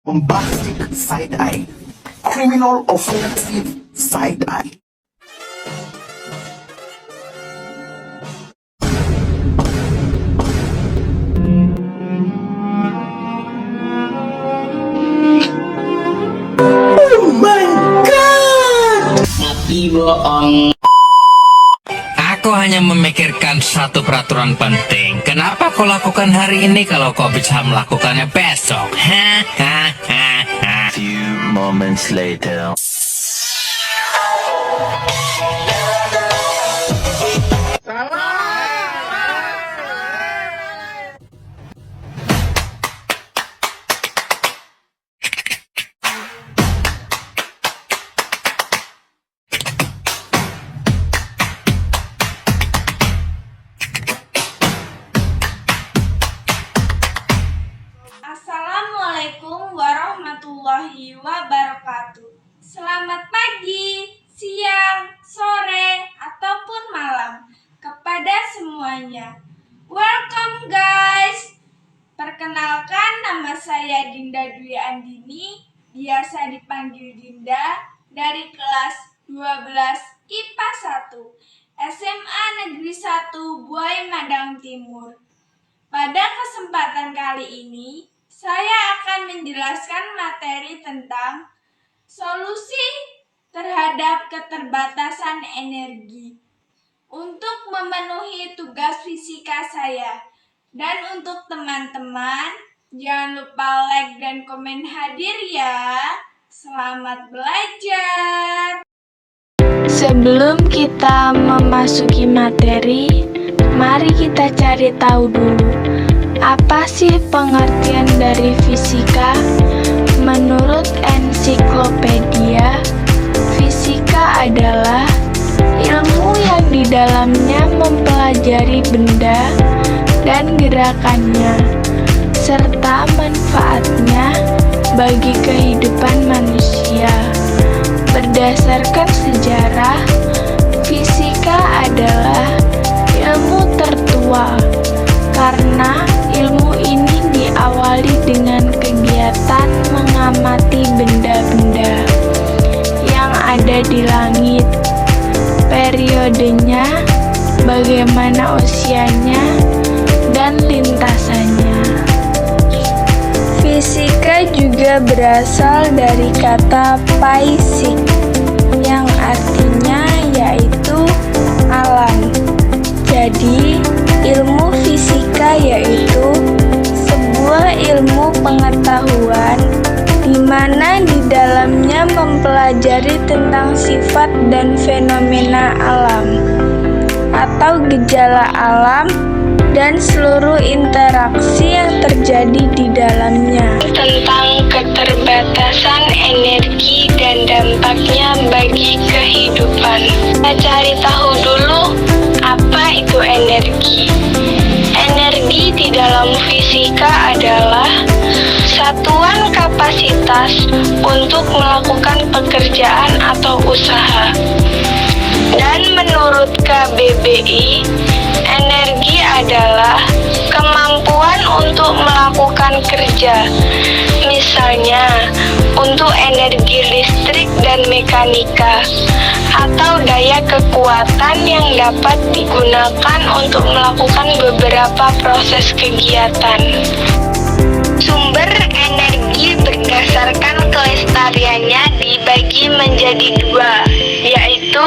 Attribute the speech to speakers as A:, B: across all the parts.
A: Bombastic side-eye, criminal offensive side-eye. Oh my god!
B: Tapi bohong.
C: Aku hanya memikirkan satu peraturan penting. Kenapa kau lakukan hari ini kalau kau bisa melakukannya besok?
B: Few moments later.
D: Assalamualaikum warahmatullahi wabarakatuh. Selamat pagi, siang, sore, ataupun malam kepada semuanya. Welcome guys. Perkenalkan, nama saya Dinda Dwi Andini, biasa dipanggil Dinda, dari kelas 12 IPA 1 SMA Negeri 1 Buai Madang Timur. Pada kesempatan kali ini, saya akan menjelaskan materi tentang solusi terhadap keterbatasan energi. Untuk memenuhi tugas fisika saya, dan untuk teman-teman, jangan lupa like dan komen hadir ya. Selamat belajar.
E: Sebelum kita memasuki materi, mari kita cari tahu dulu, apa sih pengertian dari fisika? Menurut ensiklopedia, fisika adalah ilmu yang di dalamnya mempelajari benda dan gerakannya, serta manfaatnya bagi kehidupan manusia. Berdasarkan sejarah, fisika adalah ilmu tertua karena ilmu ini diawali dengan kegiatan mengamati benda-benda yang ada di langit, periodenya, bagaimana usianya, dan lintasannya. Fisika juga berasal dari kata paisik yang artinya yaitu alam. Jadi, ilmu fisika yaitu sebuah ilmu pengetahuan di mana di dalamnya mempelajari tentang sifat dan fenomena alam atau gejala alam dan seluruh interaksi yang terjadi di dalamnya. Tentang keterbatasan energi dan dampaknya bagi kehidupan. Kita cari tahu dulu apa itu energi. Energi di dalam fisika adalah satuan kapasitas untuk melakukan pekerjaan atau usaha. Dan menurut KBBI, energi adalah kemampuan untuk melakukan kerja. Misalnya, untuk energi listrik dan mekanika, atau daya kekuatan yang dapat digunakan untuk melakukan beberapa proses kegiatan. Sumber energi berdasarkan kelestariannya dibagi menjadi dua, yaitu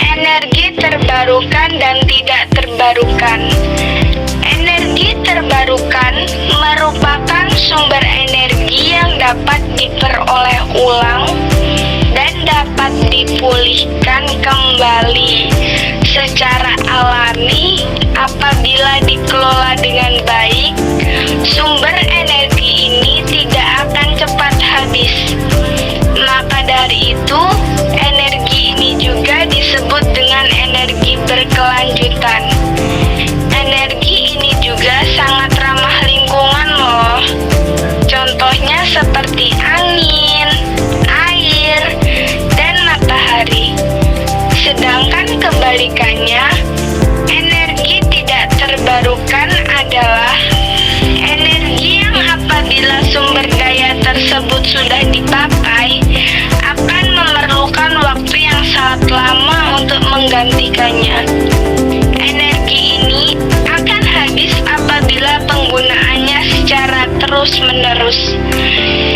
E: energi terbarukan dan tidak terbarukan. Energi terbarukan merupakan sumber energi yang dapat diperoleh ulang dan dapat dipulihkan kembali secara alami apabila dikelola dengan baik. Sumber energi ini tidak akan cepat habis. Maka dari itu, energi ini juga disebut dengan energi berkelanjutan. Energi ini juga sangat ramah lingkungan loh. Contohnya seperti angin, air, dan matahari. Sedangkan kebalikannya, energi tidak terbarukan adalah energi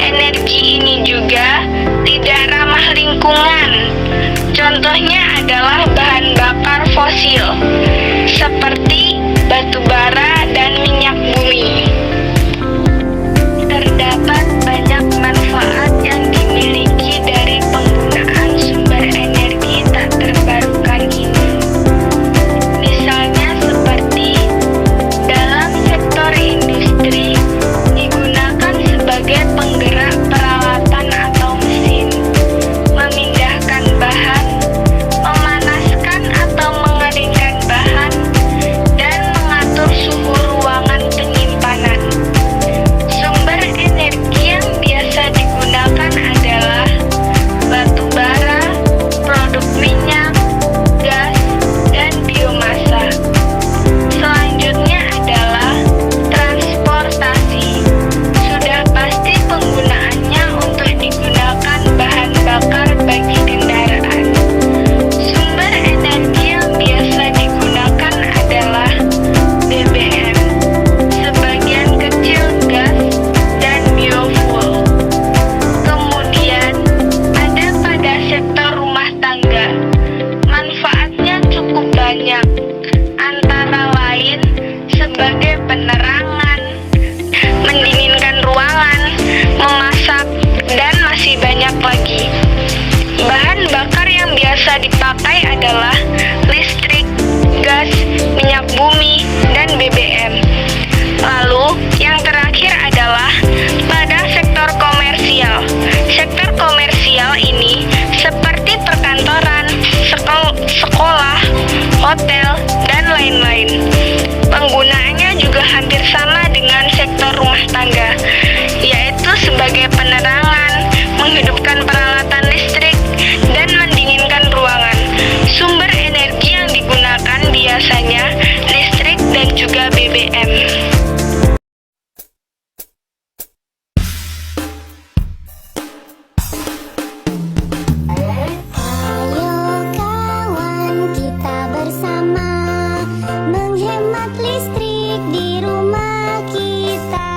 E: Energi ini juga tidak ramah lingkungan. Contohnya adalah bahan bakar fosil seperti batu bara dan minyak bumi. Terdapat banyak manfaat yang dimiliki dari penggunaan sumber energi tak terbarukan ini. Misalnya seperti dalam sektor industri digunakan sebagai penggerak peralatan atau mesin, memindahkan bahan, memanaskan atau mengeringkan bahan, dan mengatur suhu ruangan penyimpanan. Sumber energi yang biasa digunakan adalah batu bara, produk minyak, gas, dan biomasa. Selanjutnya adalah transportasi. Sudah pasti penggunaannya untuk digunakan bahan bakar bagi kendaraan. Sumber energi yang biasa digunakan adalah BBM, sebagian kecil gas, dan biofuel. Kemudian ada pada sektor rumah tangga. Manfaatnya cukup banyak, antara lain sebagai penerangan, mendinginkan ruangan, memasak, dan masih banyak lagi. Bahan bakar yang biasa dipakai adalah listrik, gas, minyak bumi, dan BBM. Lalu, yang terakhir adalah pada sektor komersial. Sektor komersial ini seperti perkantoran, sekolah, hotel, dan lain-lain. Penggunaannya juga hampir sama dengan sektor rumah tangga, yaitu sebagai penerangan, menghidupkan peralatan listrik, dan mendinginkan ruangan. Sumber energi yang digunakan biasanya listrik dan juga BBM.
F: Ayo kawan, kita bersama menghemat listrik di rumah kita.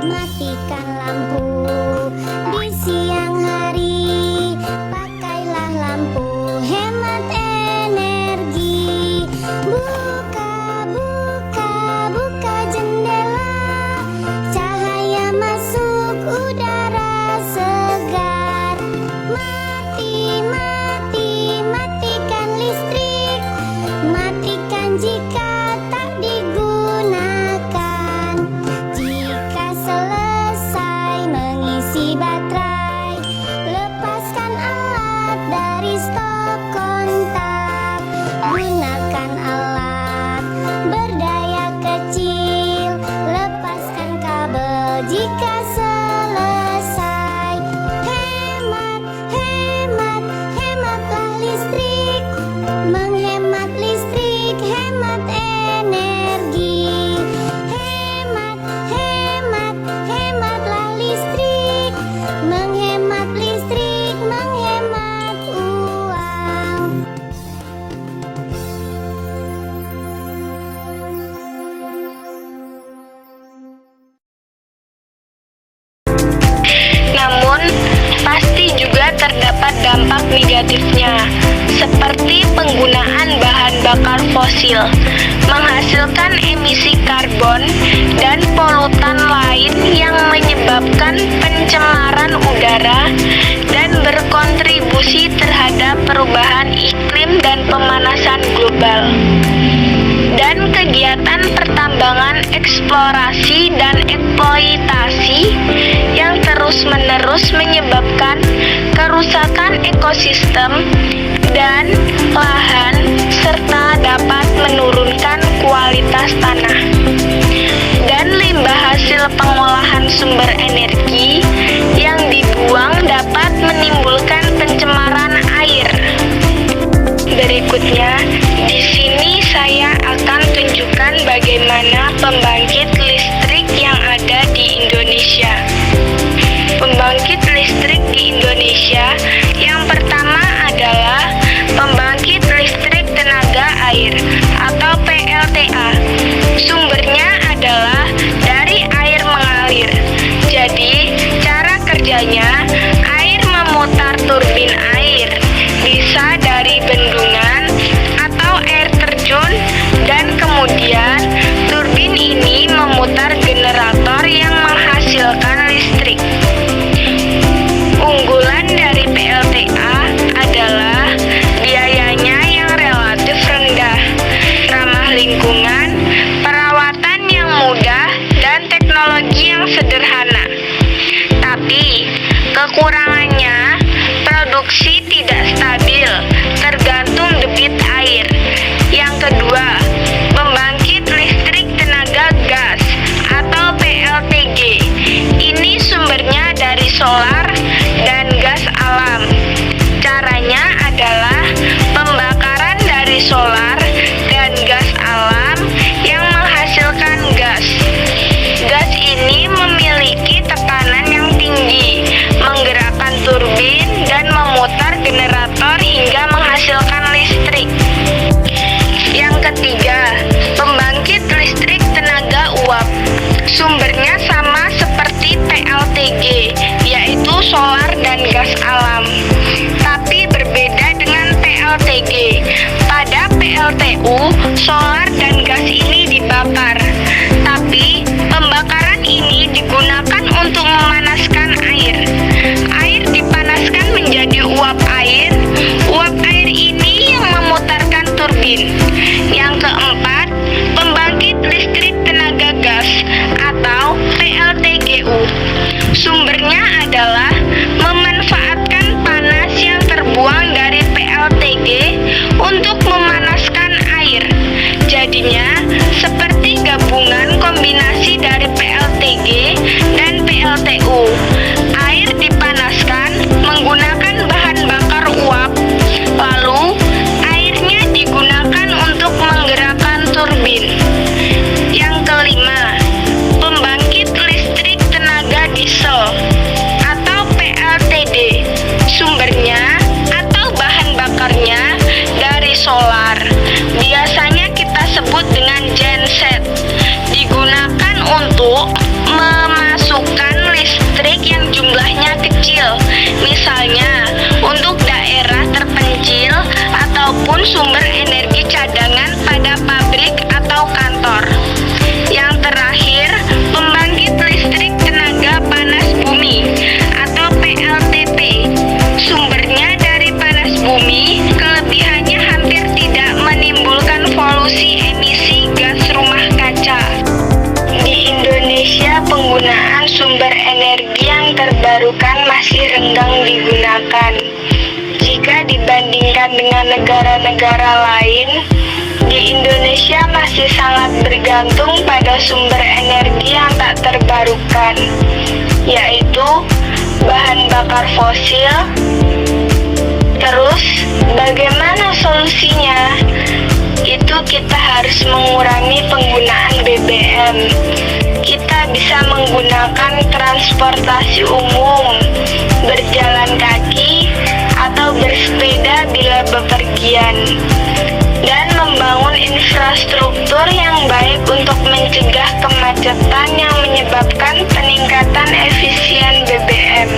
F: Matikan lampu di siang hari, pakailah lampu hemat energi. Buka jendela, cahaya masuk, udara segar. Matikan listrik, matikan jika tak digunakan. Jika selesai mengisi baterai, lepaskan alat dari stok kontak. Gunakan alat berdaya kecil, lepaskan kabel jika selesai. Hematlah listrik, menghemat listrik, hemat energi. Hematlah listrik, menghemat uang.
E: Namun, pasti juga terdapat dampak negatifnya, seperti penggunaan bahan bakar fosil, menghasilkan emisi karbon dan polutan lain yang menyebabkan pencemaran udara dan berkontribusi terhadap perubahan iklim dan pemanasan global. Dan kegiatan pertambangan, eksplorasi, dan eksploitasi yang terus-menerus menyebabkan kerusakan ekosistem dan lahan serta dapat menurunkan kualitas tanah. Dan limbah hasil pengolahan sumber energi yang dibuang dapat menimbulkan pencemaran air. Berikutnya, di sini saya akan tunjukkan bagaimana pembangkit listrik yang ada di Indonesia. Pembangkit listrik di Indonesia yang pertama adalah pembangkit listrik tenaga air atau PLTA. Sumbernya adalah dari air mengalir. Jadi, kerjanya, air memutar turbin air, bisa dari bendungan atau air terjun, dan kemudian turbin ini memutar generator yang menghasilkan listrik. Unggulan dari PLTA adalah biayanya yang relatif rendah, ramah lingkungan, perawatan yang mudah, dan teknologi yang sederhana. Tapi, kekurangannya, produksi tidak stabil, tergantung debit air. Yang kedua, pembangkit listrik tenaga gas atau PLTG. Ini sumbernya dari solar dan gas alam. Caranya adalah pembakaran dari solar dan gas alam yang menghasilkan gas. Gas ini memiliki tekanan yang tinggi, menggerakkan turbin dan memutar generator hingga menghasilkan listrik. Yang ketiga, pembangkit listrik tenaga uap. Sumbernya sama seperti PLTG, yaitu solar dan gas alam. Tapi berbeda dengan PLTG. Pada PLTU, solar dan gas ini dibakar. Tapi pembakaran ini digunakan untuk memanaskan air. Air dipanaskan menjadi uap air. Uap air ini yang memutarkan turbin. Yang keempat, pembangkit listrik tenaga gas atau PLTGU. Sumbernya adalah memanfaatkan panas yang terbuang dari PLTG untuk memanaskan air. Jadinya, seperti gabungan kombinasi dari PLTG dan PLTU. Air dipanaskan menggunakan bahan bakar uap, lalu airnya digunakan untuk menggerakkan turbin. Yang kelima, pembangkit listrik tenaga diesel atau PLTD. Sumbernya atau bahan bakarnya dari solar. Biasanya kita sebut dengan genset. Digunakan untuk memasukkan listrik yang jumlahnya kecil, misalnya untuk daerah terpencil ataupun sumber energi cadangan pada pabrik atau kantor. Yang terakhir, pembangkit listrik tenaga panas bumi atau PLTP. Sumbernya dari panas bumi, kelebihannya hampir tidak menimbulkan polusi emisi gas rumah kaca. Di Indonesia, penggunaan sumber energi yang terbarukan masih renggang digunakan. Jika dibandingkan dengan negara-negara lain, di Indonesia masih sangat bergantung pada sumber energi yang tak terbarukan, yaitu bahan bakar fosil. Terus, bagaimana solusinya? Itu kita harus mengurangi penggunaan BBM. Kita bisa menggunakan transportasi umum, berjalan kaki, atau bersepeda bila bepergian, dan membangun infrastruktur yang baik untuk mencegah kemacetan yang menyebabkan peningkatan efisien BBM.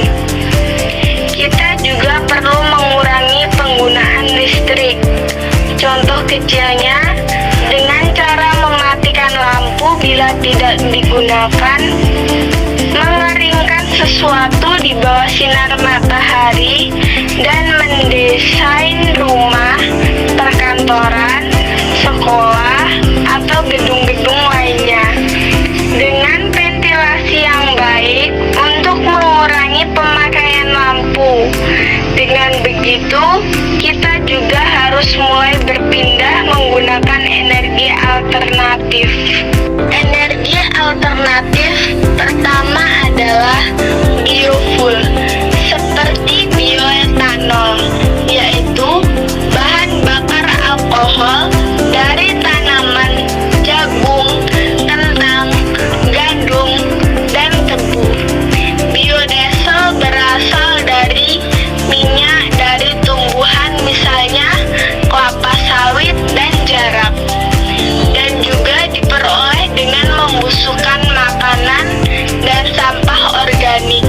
E: Kita juga perlu mengurangi penggunaan listrik. Contoh kecilnya, dengan cara mematikan lampu bila tidak digunakan, mengeringkan sesuatu di bawah sinar matahari, dan mendesain rumah, perkantoran, sekolah, atau gedung-gedung lainnya dengan ventilasi yang baik untuk mengurangi pemakaian lampu. Dengan begitu, kita juga harus mulai berpindah menggunakan energi alternatif. Energi alternatif pertama adalah biofuel, seperti bioetanol, yaitu bahan bakar alkohol dari tanaman jagung, kentang, gandum, dan tebu. Biodiesel berasal dari minyak dari tumbuhan, misalnya kelapa sawit dan jarak, dan juga diperoleh dengan membusukkan makanan dan sampah organik.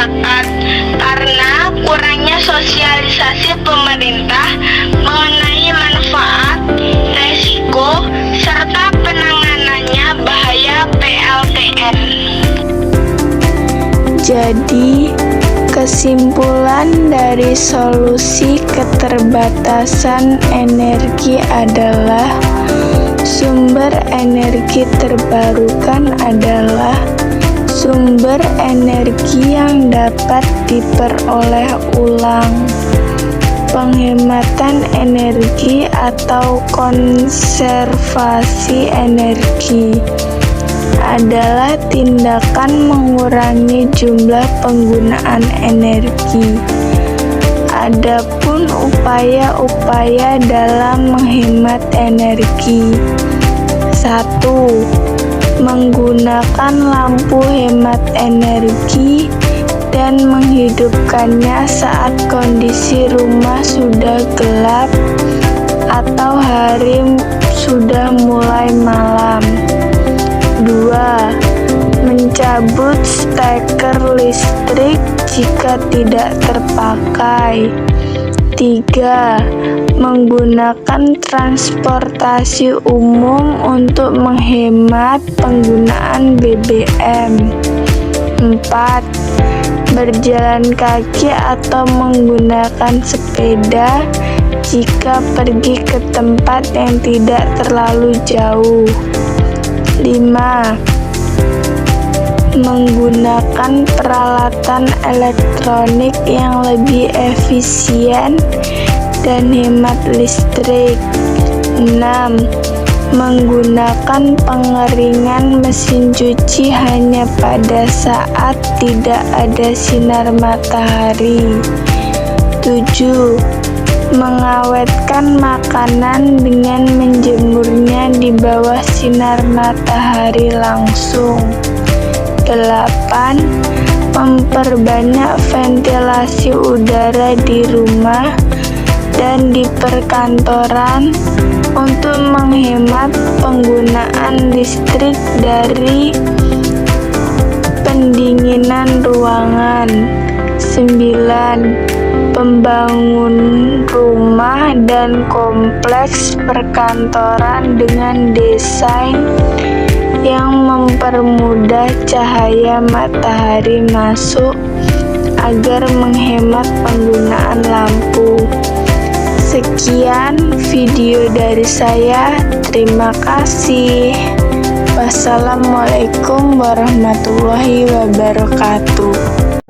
E: masyarakat karena kurangnya sosialisasi pemerintah mengenai manfaat, resiko, serta penanganannya bahaya PLTN.
D: Jadi, kesimpulan dari solusi keterbatasan energi adalah sumber energi terbarukan adalah sumber energi yang dapat diperoleh ulang. Penghematan energi atau konservasi energi adalah tindakan mengurangi jumlah penggunaan energi. Adapun upaya-upaya dalam menghemat energi. 1. Menggunakan lampu hemat energi dan menghidupkannya saat kondisi rumah sudah gelap atau hari sudah mulai malam. 2. Mencabut steker listrik jika tidak terpakai. 3. Menggunakan transportasi umum untuk menghemat penggunaan BBM. 4. Berjalan kaki atau menggunakan sepeda jika pergi ke tempat yang tidak terlalu jauh. 5. Menggunakan peralatan elektronik yang lebih efisien dan hemat listrik. 6. Menggunakan pengeringan mesin cuci hanya pada saat tidak ada sinar matahari. 7. Mengawetkan makanan dengan menjemurnya di bawah sinar matahari langsung. 8. Memperbanyak ventilasi udara di rumah dan di perkantoran untuk menghemat penggunaan listrik dari pendinginan ruangan. 9. Membangun rumah dan kompleks perkantoran dengan desain yang mempermudah cahaya matahari masuk agar menghemat penggunaan lampu. Sekian video dari saya. Terima kasih. Wassalamualaikum warahmatullahi wabarakatuh.